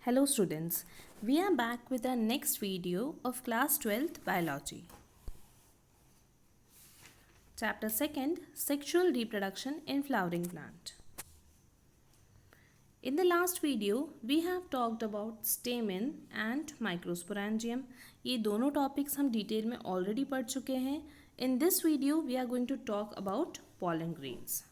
Hello students, we are back with our next video of class 12th biology. Chapter 2nd, Sexual Reproduction in Flowering Plant. In the last video, we have talked about stamen and microsporangium. ये दोनों topics हम detail में already पढ़ चुके हैं. In this video, we are going to talk about pollen grains.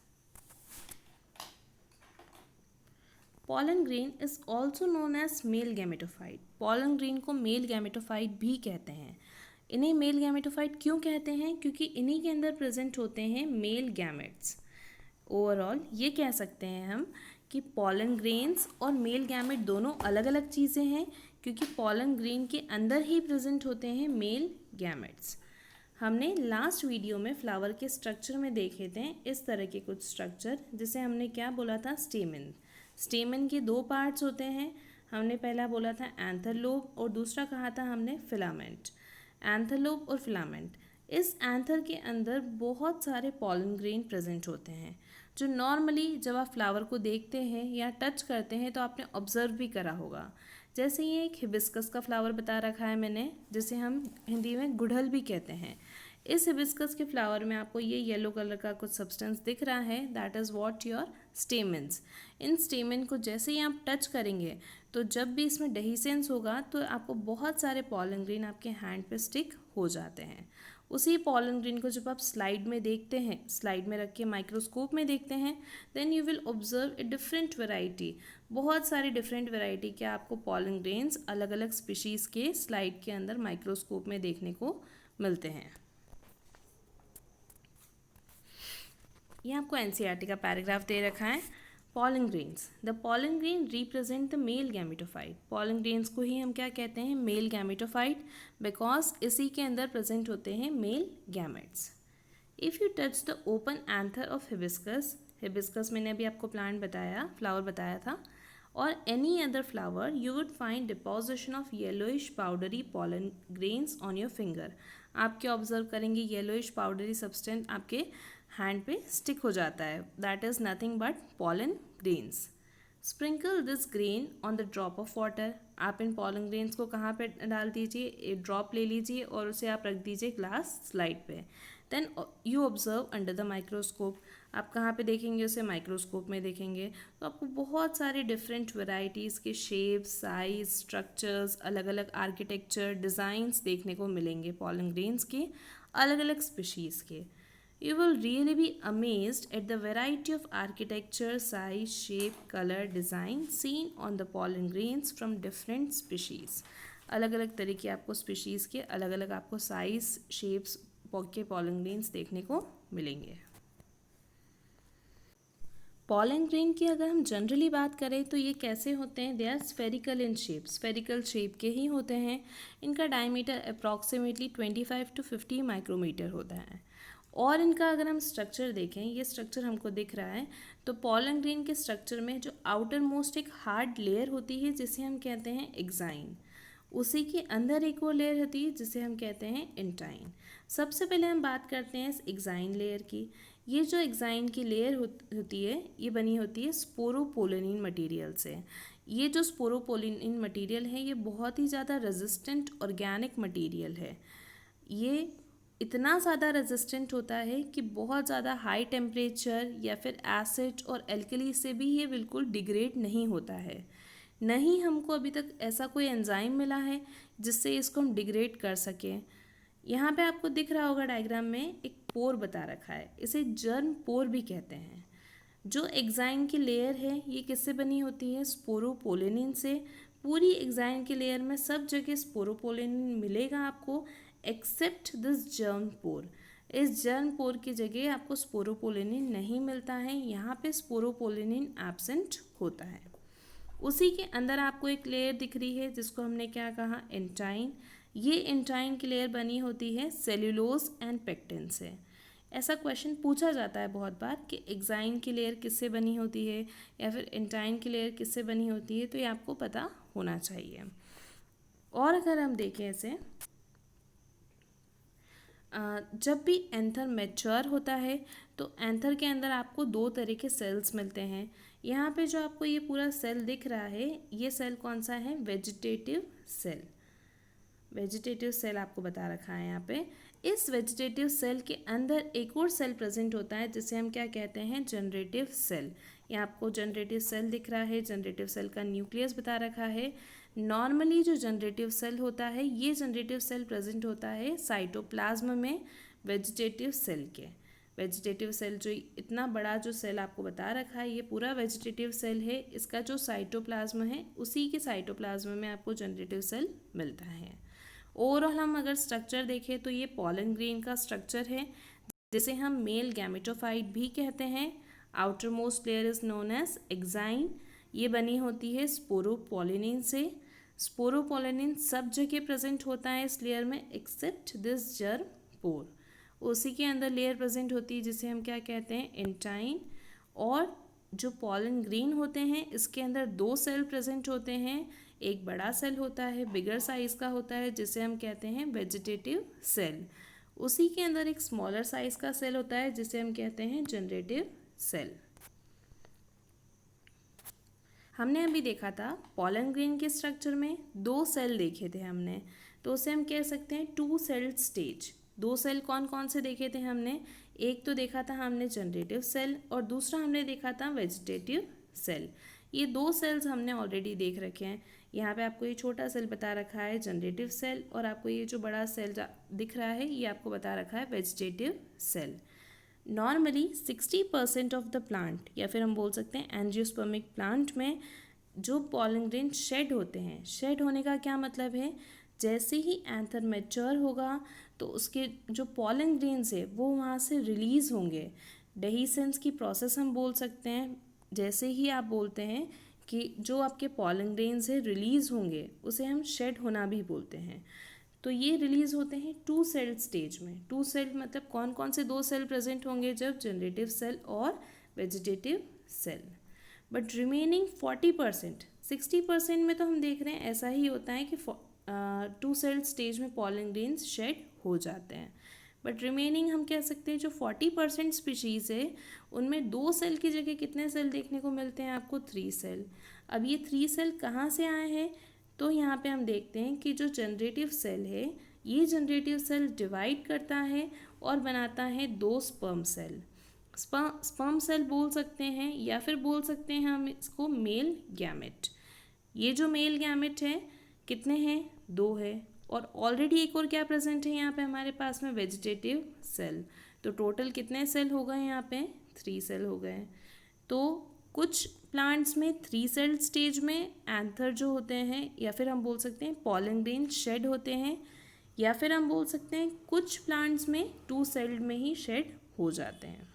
Pollen grain is also known as male gametophyte. Pollen grain को male gametophyte भी कहते हैं. इन्हें male gametophyte क्यों कहते हैं? क्योंकि इन्हीं के अंदर present होते हैं male gametes. ओवरऑल ये कह सकते हैं हम कि pollen grains और male gamete दोनों अलग अलग चीज़ें हैं, क्योंकि pollen grain के अंदर ही present होते हैं male gametes. हमने लास्ट वीडियो में फ्लावर के स्ट्रक्चर में देखे थे इस तरह के कुछ स्ट्रक्चर, जिसे हमने क्या बोला था? स्टेमन. स्टेमन के दो पार्ट्स होते हैं. हमने पहला बोला था एंथर लोब और दूसरा कहा था हमने फिलामेंट. एंथर लोब और फिलामेंट, इस एंथर के अंदर बहुत सारे पॉलन ग्रेन प्रेजेंट होते हैं, जो नॉर्मली जब आप फ्लावर को देखते हैं या टच करते हैं तो आपने ऑब्जर्व भी करा होगा. जैसे ये एक हिबिस्कस का फ्लावर बता रखा है मैंने, जिसे हम हिंदी में गुड़हल भी कहते हैं. इस हिबिस्कस के फ्लावर में आपको ये येलो कलर का कुछ सब्सटेंस दिख रहा है, that is what your stamens. In stamen को जैसे ही आप टच करेंगे तो जब भी इसमें डेहिसेंस होगा तो आपको बहुत सारे पॉलन ग्रेन आपके हैंड पे स्टिक हो जाते हैं. उसी पॉलन ग्रेन को जब आप स्लाइड में देखते हैं, स्लाइड में रख के माइक्रोस्कोप में देखते हैं, then you will observe a different variety. बहुत सारी डिफरेंट वेराइटी के आपको पॉलन ग्रेन्स अलग अलग स्पीशीज़ के स्लाइड के अंदर माइक्रोस्कोप में देखने को मिलते हैं. ये आपको एनसीईआरटी का पैराग्राफ दे रखा है. Pollen grains, the pollen grain represent the male gametophyte. Pollen grains को ही हम क्या कहते हैं? मेल गैमेटोफाइट, बिकॉज इसी के अंदर प्रेजेंट होते हैं male gametes. If you touch the open anther of hibiscus, hibiscus मैंने अभी आपको प्लांट बताया, फ्लावर बताया था, और any other flower, you would find deposition of yellowish powdery pollen grains on your finger. आप क्या ऑब्जर्व करेंगे? येलोइश पाउडरी सब्सटेंस आपके हैंड पे स्टिक हो जाता है. That is nothing but pollen grains. Sprinkle this grain on the drop of water. आप इन pollen grains को कहाँ पे डाल दीजिए? एक ड्रॉप ले लीजिए और उसे आप रख दीजिए ग्लास स्लाइड पे. Then you observe under the microscope. आप कहाँ पे देखेंगे उसे? माइक्रोस्कोप में देखेंगे तो आपको बहुत सारे डिफरेंट वेराइटीज़ के शेप्स, साइज, स्ट्रक्चर्स, अलग अलग आर्किटेक्चर, डिज़ाइंस देखने को मिलेंगे पॉलन ग्रेन्स के, अलग अलग स्पीशीज़ के. You will really be amazed at the variety of architecture, size, shape, color, design seen on the pollen grains from different species. अलग अलग तरीके आपको स्पीशीज़ के अलग अलग आपको साइज, शेप्स के पॉलन ग्रेन्स देखने को मिलेंगे. पॉलन ग्रेन की अगर हम जनरली बात करें तो ये कैसे होते हैं? They are spherical in shape. Spherical shape के ही होते हैं. इनका डायमीटर अप्रॉक्सीमेटली 25 to 50 माइक्रोमीटर होता है. और इनका अगर हम स्ट्रक्चर देखें, ये स्ट्रक्चर हमको दिख रहा है, तो पॉलन ग्रेन के स्ट्रक्चर में जो आउटर मोस्ट एक हार्ड लेयर होती है जिसे हम कहते हैं एक्साइन, उसी के अंदर एक और लेयर होती है जिसे हम कहते हैं इंटाइन. सबसे पहले हम बात करते हैं इस एक्साइन लेयर की. ये जो एक्साइन की लेयर होती है, ये बनी होती है स्पोरोपोलिन मटेरियल से. ये जो स्पोरोपोलिन मटेरियल है, ये बहुत ही ज़्यादा रेजिस्टेंट ऑर्गेनिक मटेरियल है. ये इतना ज़्यादा रेजिस्टेंट होता है कि बहुत ज़्यादा हाई टेम्परेचर या फिर एसिड और एल्कली से भी ये बिल्कुल डिग्रेड नहीं होता है. नहीं हमको अभी तक ऐसा कोई एंजाइम मिला है जिससे इसको हम डिग्रेड कर सकें. यहाँ पे आपको दिख रहा होगा डायग्राम में एक पोर बता रखा है, इसे जर्म पोर भी कहते हैं. जो एक्साइन की लेयर है ये किससे बनी होती है? स्पोरोपोलिन से. पूरी एक्साइन की लेयर में सब जगह स्पोरोपोलिन मिलेगा आपको, एक्सेप्ट दिस जर्म पोर. इस जर्म पोर की जगह आपको स्पोरोपोलिन नहीं मिलता है. यहाँ पे स्पोरोपोलिन एब्सेंट होता है. उसी के अंदर आपको एक लेयर दिख रही है जिसको हमने क्या कहा? इंटाइन. ये इंटाइन की लेयर बनी होती है सेल्यूलोज एंड पेक्टिन से. ऐसा क्वेश्चन पूछा जाता है बहुत बार कि एक्साइन की लेयर किससे बनी होती है या फिर इंटाइन की लेयर किससे बनी होती है, तो ये आपको पता होना चाहिए. और अगर हम देखें इसे, जब भी एंथर मैच्योर होता है तो एंथर के अंदर आपको दो तरह के सेल्स मिलते हैं. यहाँ पे जो आपको ये पूरा सेल दिख रहा है, ये सेल कौन सा है? Vegetative cell. वेजिटेटिव सेल आपको बता रखा है यहाँ पे। इस वेजिटेटिव सेल के अंदर एक और सेल प्रेजेंट होता है जिसे हम क्या कहते हैं? Generative cell. यहाँ आपको जनरेटिव सेल दिख रहा है, जनरेटिव सेल का न्यूक्लियस बता रखा है। नॉर्मली जो जनरेटिव सेल होता है, ये जनरेटिव सेल प्रेजेंट होता है साइटोप्लाज्म में वेजिटेटिव सेल के। वेजिटेटिव सेल जो इतना बड़ा जो सेल आपको बता रखा है, ये पूरा वेजिटेटिव सेल है। इसका जो साइटोप्लाज्म है, उसी के साइटोप्लाज्म में आपको जनरेटिव सेल मिलता है। ओवरऑल हम अगर स्ट्रक्चर देखें तो ये पॉलन ग्रेन का स्ट्रक्चर है, जिसे हम मेल गैमेटोफाइट भी कहते हैं। Outer most layer is known as exine. ये बनी होती है स्पोरोपोलिनिन से। स्पोरोपोलिनिन सब जगह प्रेजेंट होता है इस लेयर में एक्सेप्ट दिस जर्म पोर। उसी के अंदर लेयर प्रेजेंट होती है जिसे हम क्या कहते हैं? इंटाइन। और जो पॉलन ग्रेन होते हैं, इसके अंदर दो सेल प्रेजेंट होते हैं। एक बड़ा सेल होता है, बिगर साइज का होता है, जिसे हम कहते हैं वेजिटेटिव सेल। उसी के अंदर एक स्मॉलर साइज का सेल होता है जिसे हम कहते हैं जनरेटिव सेल। हमने अभी देखा था पॉलन ग्रेन के स्ट्रक्चर में दो सेल देखे थे हमने, तो उसे हम कह सकते हैं टू सेल स्टेज। दो सेल कौन कौन से देखे थे हमने? एक तो देखा था हमने जनरेटिव सेल और दूसरा हमने देखा था वेजिटेटिव सेल। ये दो सेल्स हमने ऑलरेडी देख रखे हैं। यहाँ पे आपको ये छोटा सेल बता रखा है जनरेटिव सेल, और आपको ये जो बड़ा सेल दिख रहा है, ये आपको बता रखा है vegetative cell. Normally 60% of the plant, या फिर हम बोल सकते हैं एंजियोस्पर्मिक प्लांट में जो पॉलन ग्रेन शेड होते हैं, शेड होने का क्या मतलब है? जैसे ही एंथर मैच्योर होगा तो उसके जो पॉलन ग्रेन्स है वो वहाँ से रिलीज़ होंगे। डेhiscence की प्रोसेस हम बोल सकते हैं। जैसे ही आप बोलते हैं कि जो आपके पॉलन ग्रेन्स है रिलीज़ होंगे, उसे हम शेड होना भी बोलते हैं। तो ये रिलीज़ होते हैं टू सेल स्टेज में। टू सेल मतलब कौन कौन से दो सेल प्रेजेंट होंगे? जब जनरेटिव सेल और वेजिटेटिव सेल। बट रिमेनिंग 40%, 60% में तो हम देख रहे हैं ऐसा ही होता है कि टू सेल स्टेज में पॉलन ग्रेन्स शेड हो जाते हैं। बट रिमेनिंग हम कह सकते हैं जो 40% स्पीशीज़ है, उनमें दो सेल की जगह कितने सेल देखने को मिलते हैं आपको? 3 सेल। अब ये 3 सेल कहाँ से आए हैं? तो यहाँ पे हम देखते हैं कि जो जनरेटिव सेल है, ये जनरेटिव सेल डिवाइड करता है और बनाता है दो स्पर्म सेल। स्पर्म सेल बोल सकते हैं, या फिर बोल सकते हैं हम इसको मेल गैमेट। ये जो मेल गैमेट है कितने हैं? 2 है। और ऑलरेडी एक और क्या प्रेजेंट है यहाँ पे हमारे पास में? Vegetative cell. तो टोटल कितने सेल हो गए यहाँ पे? 3 सेल हो गए। तो कुछ प्लांट्स में 3 सेल स्टेज में एंथर जो होते हैं, या फिर हम बोल सकते हैं पॉलन ग्रेन शेड होते हैं, या फिर हम बोल सकते हैं कुछ प्लांट्स में 2 सेल में ही शेड हो जाते हैं।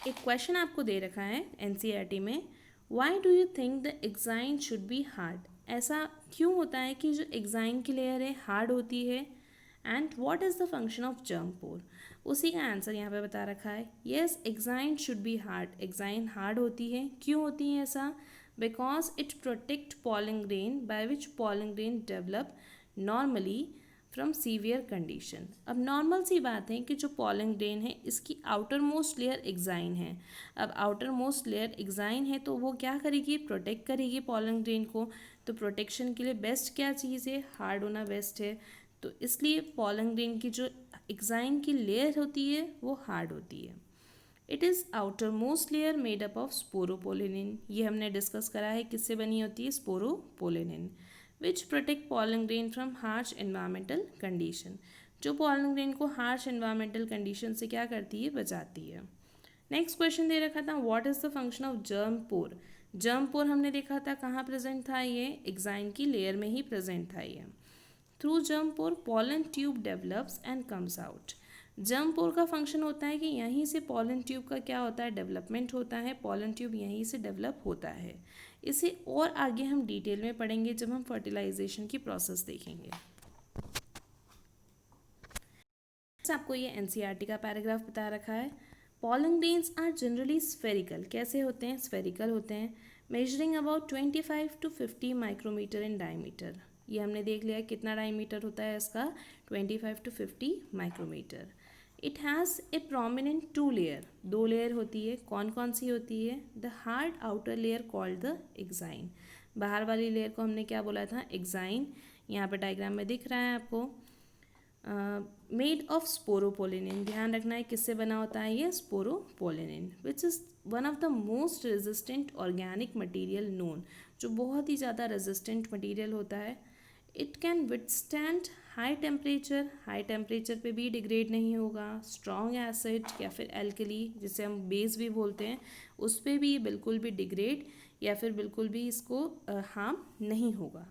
एक क्वेश्चन आपको दे रखा है एनसीईआरटी में, why do you think the exine should be hard? ऐसा क्यों होता है कि जो एक्साइन की लेयर है हार्ड होती है? And what is the function of germ pore? उसी का आंसर यहाँ पे बता रखा है। Yes, exine should be hard. Exine hard होती है। क्यों होती है ऐसा? Because it protect pollen grain by which pollen grain develop normally from severe condition. अब नॉर्मल सी बात है कि जो पॉलन ग्रेन है, इसकी आउटर मोस्ट लेयर एक्साइन है। अब आउटर मोस्ट लेयर एक्साइन है तो वो क्या करेगी? प्रोटेक्ट करेगी पॉलन ग्रेन को। तो प्रोटेक्शन के लिए बेस्ट क्या चीज़ है? हार्ड होना बेस्ट है। तो इसलिए पॉलन ग्रेन की जो एक्साइन की लेयर होती है वो हार्ड होती है। It is outer most layer made up of sporopollenin. ये हमने डिस्कस करा है किससे बनी होती है? Sporopollenin. Which protect pollen grain from harsh environmental condition. जो पॉलन ग्रेन को हार्श एनवायरमेंटल कंडीशन से क्या करती है? बचाती है। नेक्स्ट क्वेश्चन दे रखा था, what is the function of germ pore? Germ pore हमने देखा था कहाँ प्रेजेंट था? ये एक्साइन की लेयर में ही प्रेजेंट था ये। Through germ pore pollen tube develops and comes out. Germ pore का फंक्शन होता है कि यहीं से पॉलन ट्यूब का क्या होता है? डेवलपमेंट होता है। पॉलन ट्यूब यहीं से डेवलप होता है। इसे और आगे हम डिटेल में पढ़ेंगे जब हम फर्टिलाइजेशन की प्रोसेस देखेंगे। आपको ये एनसीईआरटी का पैराग्राफ बता रखा है। Pollen grains are generally spherical. कैसे होते हैं? स्फेरिकल होते हैं। Measuring about 25 to 50 micrometre in diameter. ये हमने देख लिया कितना डायमीटर होता है इसका? 25 to 50 micrometre. It has a prominent two layer, दो लेयर होती है, कौन कौन सी होती है? The hard outer layer called the exine, बाहर वाली लेयर को हमने क्या बोला था? एक्साइन। यहाँ पे डायग्राम में दिख रहा है आपको। मेड ऑफ स्पोरोपोलिनिन, ध्यान रखना है किससे बना होता है ये? Sporopollenin, which is one of the most resistant organic material known, जो बहुत ही ज़्यादा रेजिस्टेंट मटीरियल होता है। It can withstand high temperature, high temperature पे भी डिग्रेड नहीं होगा। स्ट्रॉन्ग एसिड या फिर एल्कली, जिसे हम बेस भी बोलते हैं, उस पर भी ये बिल्कुल भी डिग्रेड या फिर बिल्कुल भी इसको हार्म नहीं होगा।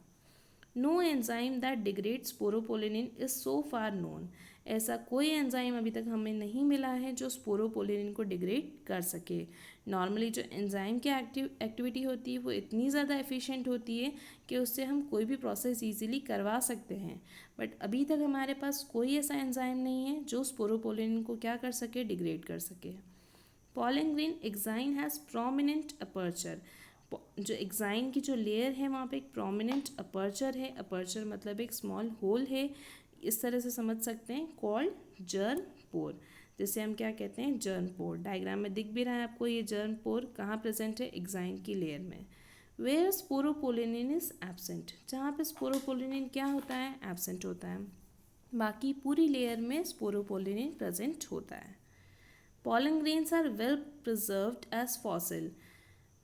No enzyme that degrade sporopollenin is so far known, ऐसा कोई एंजाइम अभी तक हमें नहीं मिला है जो स्पोरोपोलिनिन को डिग्रेड कर सके। नॉर्मली जो एंजाइम की एक्टिविटी होती है वो इतनी ज़्यादा एफिशिएंट होती है कि उससे हम कोई भी प्रोसेस इजीली करवा सकते हैं, बट अभी तक हमारे पास कोई ऐसा एंजाइम नहीं है जो स्पोरोपोलिनिन को क्या कर सके? डिग्रेड कर सके। Pollen grain exine has prominent aperture, जो एक्साइन की जो लेयर है वहाँ पे एक प्रोमिनेंट अपर्चर है, अपर्चर मतलब एक स्मॉल होल है, इस तरह से समझ सकते हैं, कॉल्ड जर्म पोर, जिसे हम क्या कहते हैं? जर्म पोर। डायग्राम में दिख भी रहा है आपको ये जर्म पोर कहाँ प्रेजेंट है? एक्साइन की लेयर में। वेयर स्पोरोपोलिनिन इज एब्सेंट, जहाँ पे स्पोरोपोलिनिन क्या होता है? एब्सेंट होता है, बाकी पूरी लेयर में स्पोरोपोलिनिन प्रेजेंट होता है। Pollen grains are well preserved as fossil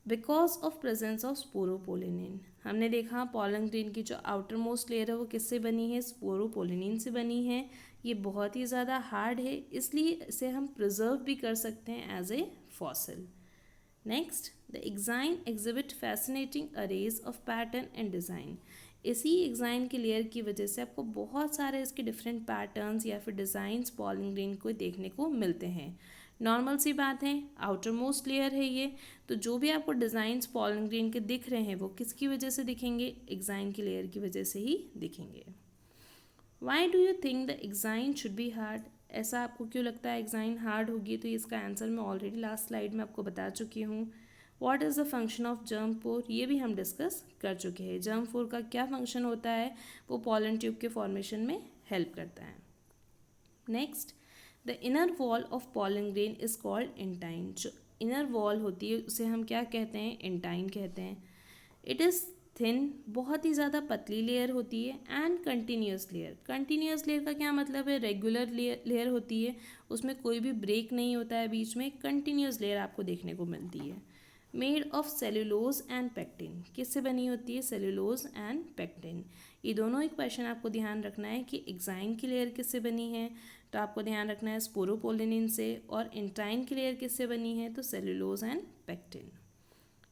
because of presence of sporopollenin. हमने देखा पॉलन ग्रेन की जो आउटर मोस्ट लेयर है वो किससे बनी है? स्पोरोपोलिनिन से बनी है। ये बहुत ही ज़्यादा हार्ड है, इसलिए इसे हम प्रिजर्व भी कर सकते हैं as a fossil. Next, the exine exhibit fascinating arrays of pattern and design. इसी एक्साइन की लेयर की वजह से आपको बहुत सारे इसके डिफरेंट पैटर्न्स या फिर डिज़ाइंस पॉलन ग्रेन को देखने को मिलते हैं। नॉर्मल सी बात है, आउटर मोस्ट लेयर है ये, तो जो भी आपको डिज़ाइंस पॉलन ग्रेन के दिख रहे हैं वो किसकी वजह से दिखेंगे? एक्साइन की लेयर की वजह से ही दिखेंगे। Why do you think the exine should be hard, ऐसा आपको क्यों लगता है एक्साइन हार्ड होगी? तो इसका आंसर मैं ऑलरेडी लास्ट स्लाइड में आपको बता चुकी हूँ। What is the function of germ pore, ये भी हम डिस्कस कर चुके हैं। जर्म पोर का क्या फंक्शन होता है? वो पॉलन ट्यूब के फॉर्मेशन में हेल्प करता है। Next, the inner wall of pollen grain is called intine, जो इनर वॉल होती है उसे हम क्या कहते हैं? इंटाइन कहते हैं। इट इज़ थिन, बहुत ही ज़्यादा पतली लेयर होती है, and continuous layer. Continuous layer का क्या मतलब है? रेगुलर लेयर होती है, उसमें कोई भी ब्रेक नहीं होता है बीच में, कंटिन्यूस लेयर आपको देखने को मिलती है। Made of cellulose and pectin, किससे बनी होती है? Cellulose and pectin. ये दोनों एक क्वेश्चन आपको ध्यान रखना है कि एक्साइन की लेयर किससे बनी है, तो आपको ध्यान रखना है स्पोरोपोलिनिन से, और इंटाइन की लेयर किससे बनी है? तो cellulose and pectin.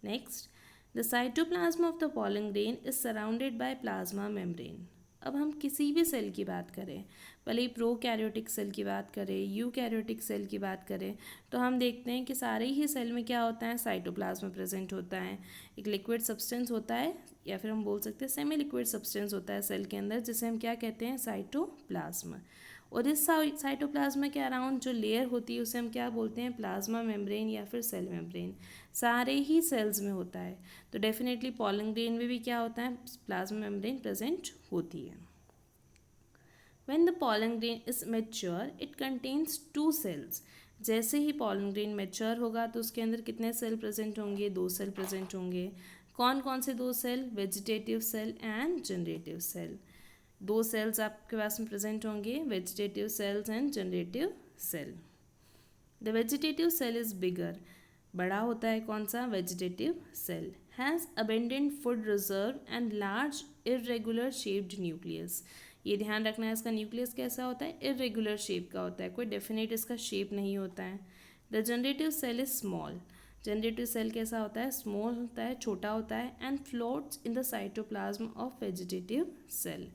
Next, the cytoplasm of the pollen grain is surrounded by plasma membrane. अब हम किसी भी सेल की बात करें, भले ही प्रोकैरियोटिक सेल की बात करें, यूकैरियोटिक सेल की बात करें, तो हम देखते हैं कि सारे ही सेल में क्या होता है? साइटोप्लाज्म प्रेजेंट होता है। एक लिक्विड सब्सटेंस होता है, या फिर हम बोल सकते हैं सेमी लिक्विड सब्सटेंस होता है सेल के अंदर, जिसे हम क्या कहते हैं? साइटोप्लाज्म। और इस साइटोप्लाज्म के अराउंड जो लेयर होती है उसे हम क्या बोलते हैं? प्लाज्मा मेम्ब्रेन या फिर सेल मेम्ब्रेन। सारे ही सेल्स में होता है, तो डेफिनेटली पॉलन ग्रेन में भी क्या होता है? प्लाज्मा मेम्ब्रेन प्रेजेंट होती है। When the pollen grain is mature, it contains two cells. जैसे ही पॉलन ग्रेन मैच्योर होगा तो उसके अंदर कितने सेल प्रेजेंट होंगे? 2 सेल प्रेजेंट होंगे। कौन कौन से 2 cell? Vegetative cell and generative cell. 2 cells आपके पास में प्रेजेंट होंगे, vegetative cells and generative cell. The vegetative cell is bigger, बड़ा होता है कौन सा? Vegetative cell. Has abundant food reserve and large irregular shaped nucleus. ये ध्यान रखना है, इसका न्यूक्लियस कैसा होता है? इरेगुलर शेप का होता है, कोई डेफिनेट इसका शेप नहीं होता है। The generative cell is small, generative cell कैसा होता है? स्मॉल होता है, छोटा होता है, and floats in the cytoplasm of vegetative cell.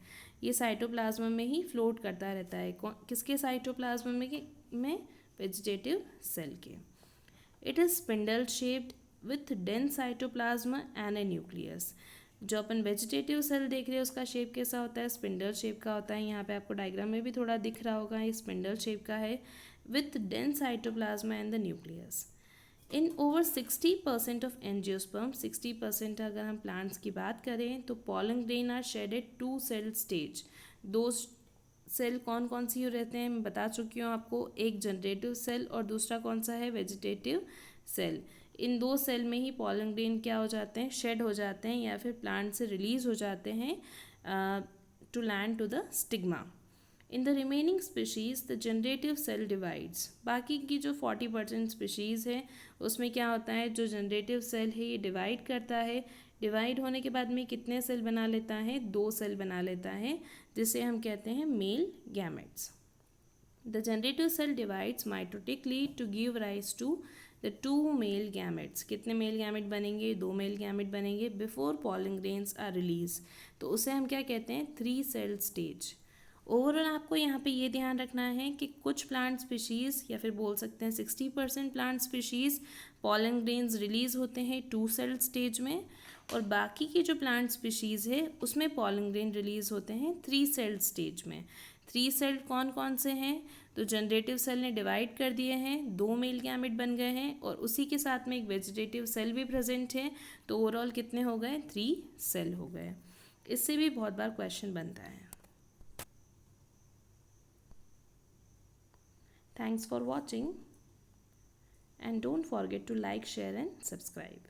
ये साइटोप्लाज्म में ही फ्लोट करता रहता है, किसके साइटोप्लाज्म में? वेजिटेटिव सेल के। It is spindle shaped with dense cytoplasm and a nucleus. जो अपन वेजिटेटिव सेल देख रहे हैं उसका शेप कैसा होता है? स्पिंडल शेप का होता है। यहाँ पे आपको डायग्राम में भी थोड़ा दिख रहा होगा, ये स्पिंडल शेप का है, with dense cytoplasm and the nucleus. In over 60% of angiosperm, 60% अगर हम प्लांट्स की बात करें तो pollen grain are shedded 2 cell stage, 2 cell कौन कौन सी रहते हैं मैं बता चुकी हूँ आपको, एक जनरेटिव सेल और दूसरा कौन सा है, वेजिटेटिव सेल। इन दो सेल में ही पॉलन ग्रेन क्या हो जाते हैं, शेड हो जाते हैं या फिर प्लांट से रिलीज हो जाते हैं to land to the stigma. In the remaining species the generative cell divides. बाकी की जो 40% स्पीशीज़ है उसमें क्या होता है, जो जनरेटिव सेल है ये डिवाइड करता है। डिवाइड होने के बाद में कितने सेल बना लेता है, 2 सेल बना लेता है, जिसे हम कहते हैं male gametes. The generative cell divides mitotically to give rise to the 2 male gametes. कितने मेल गैमेट बनेंगे, 2 मेल गैमेट बनेंगे before pollen grains are release. तो उसे हम क्या कहते हैं, 3 सेल स्टेज। ओवरऑल आपको यहाँ पे ये ध्यान रखना है कि कुछ प्लांट स्पीशीज़ या फिर बोल सकते हैं 60% plant species pollen grains release होते हैं 2 सेल स्टेज में, और बाकी की जो प्लांट स्पीशीज़ है उसमें पॉलन ग्रेन रिलीज होते हैं 3 सेल स्टेज में। 3 सेल कौन कौन से हैं, तो जनरेटिव सेल ने डिवाइड कर दिए हैं, 2 मेल गैमेट बन गए हैं और उसी के साथ में एक वेजिटेटिव सेल भी प्रेजेंट है, तो ओवरऑल कितने हो गए, 3 सेल हो गए। इससे भी बहुत बार क्वेश्चन बनता है। Thanks for watching and don't forget to like, share and subscribe.